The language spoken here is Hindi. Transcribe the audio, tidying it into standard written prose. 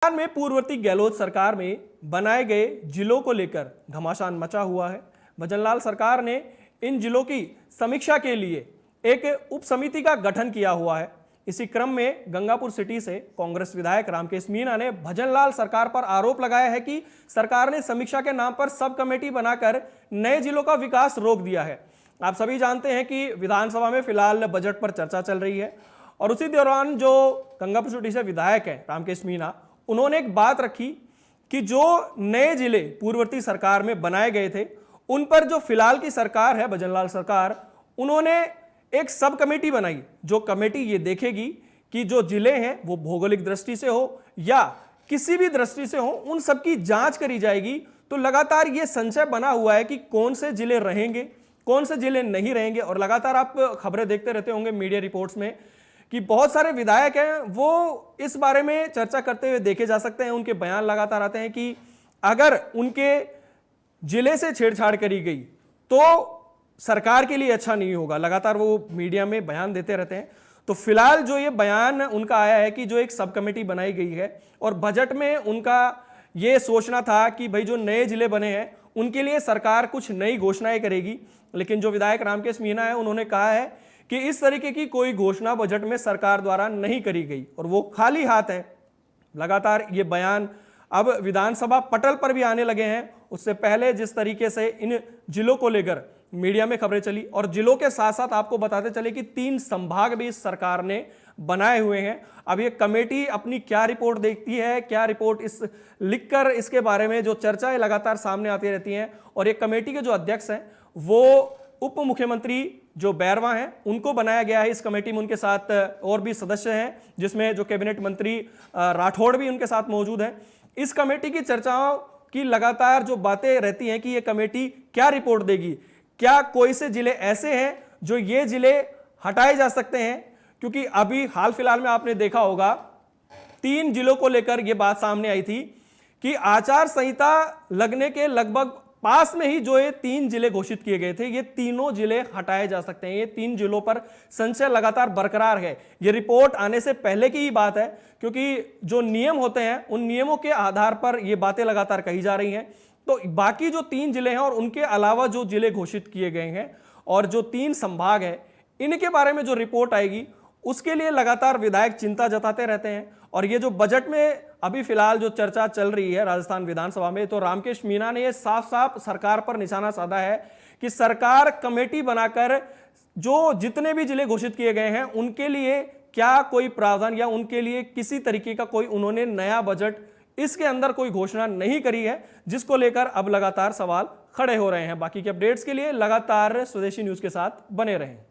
बिहार में पूर्ववर्ती गहलोत सरकार में बनाए गए जिलों को लेकर घमासान मचा हुआ है। भजनलाल सरकार ने इन जिलों की समीक्षा के लिए एक उप समिति का गठन किया हुआ है। इसी क्रम में गंगापुर सिटी से कांग्रेस विधायक रामकेश मीणा ने भजनलाल सरकार पर आरोप लगाया है कि सरकार ने समीक्षा के नाम पर सब कमेटी बनाकर नए जिलों का विकास रोक दिया है। आप सभी जानते हैं कि विधानसभा में फिलहाल बजट पर चर्चा चल रही है और उसी दौरान जो गंगापुर सिटी से विधायक है रामकेश मीणा, उन्होंने एक बात रखी कि जो नए जिले पूर्ववर्ती सरकार में बनाए गए थे उन पर जो फिलहाल की सरकार है भजनलाल सरकार, उन्होंने एक सब कमेटी बनाई। जो कमेटी ये देखेगी कि जो जिले हैं वो भौगोलिक दृष्टि से हो या किसी भी दृष्टि से हो, उन सब की जांच करी जाएगी। तो लगातार ये संशय बना हुआ है कि कौन से जिले रहेंगे, कौन से जिले नहीं रहेंगे। और लगातार आप खबरें देखते रहते होंगे मीडिया रिपोर्ट्स में कि बहुत सारे विधायक हैं वो इस बारे में चर्चा करते हुए देखे जा सकते हैं। उनके बयान लगातार आते हैं कि अगर उनके जिले से छेड़छाड़ करी गई तो सरकार के लिए अच्छा नहीं होगा। लगातार वो मीडिया में बयान देते रहते हैं। तो फिलहाल जो ये बयान उनका आया है कि जो एक सब कमेटी बनाई गई है और बजट में उनका ये सोचना था कि भाई जो नए जिले बने हैं उनके लिए सरकार कुछ नई घोषणाएं करेगी, लेकिन जो विधायक रामकेश मीणा है उन्होंने कहा है कि इस तरीके की कोई घोषणा बजट में सरकार द्वारा नहीं करी गई और वो खाली हाथ है। लगातार ये बयान अब विधानसभा पटल पर भी आने लगे हैं। उससे पहले जिस तरीके से इन जिलों को लेकर मीडिया में खबरें चली और जिलों के साथ साथ आपको बताते चले कि 3 संभाग भी इस सरकार ने बनाए हुए हैं। अब ये कमेटी अपनी क्या रिपोर्ट देखती है, क्या रिपोर्ट इस लिखकर इसके बारे में जो चर्चाएं लगातार सामने आती रहती हैं। और ये कमेटी के जो अध्यक्ष हैं वो उप मुख्यमंत्री जो बैरवा हैं उनको बनाया गया है। इस कमेटी में उनके साथ और भी सदस्य हैं, जिसमें जो कैबिनेट मंत्री राठौड़ भी उनके साथ मौजूद हैं। इस कमेटी की चर्चाओं की लगातार जो बातें रहती हैं कि ये कमेटी क्या रिपोर्ट देगी, क्या कोई से जिले ऐसे हैं जो ये जिले हटाए जा सकते हैं। क्योंकि अभी हाल फिलहाल में आपने देखा होगा 3 जिलों को लेकर यह बात सामने आई थी कि आचार संहिता लगने के लगभग पास में ही जो ये 3 जिले घोषित किए गए थे, ये तीनों जिले हटाए जा सकते हैं। ये 3 जिलों पर संशय लगातार बरकरार है। ये रिपोर्ट आने से पहले की ही बात है, क्योंकि जो नियम होते हैं उन नियमों के आधार पर ये बातें लगातार कही जा रही हैं। तो बाकी जो 3 जिले हैं और उनके अलावा जो जिले घोषित किए गए हैं और जो 3 संभाग है, इनके बारे में जो रिपोर्ट आएगी उसके लिए लगातार विधायक चिंता जताते रहते हैं। और ये जो बजट में अभी फिलहाल जो चर्चा चल रही है राजस्थान विधानसभा में, तो रामकेश मीणा ने ये साफ साफ सरकार पर निशाना साधा है कि सरकार कमेटी बनाकर जो जितने भी जिले घोषित किए गए हैं उनके लिए क्या कोई प्रावधान या उनके लिए किसी तरीके का कोई उन्होंने नया बजट इसके अंदर कोई घोषणा नहीं करी है, जिसको लेकर अब लगातार सवाल खड़े हो रहे हैं। बाकी के अपडेट्स के लिए लगातार स्वदेशी न्यूज के साथ बने रहें।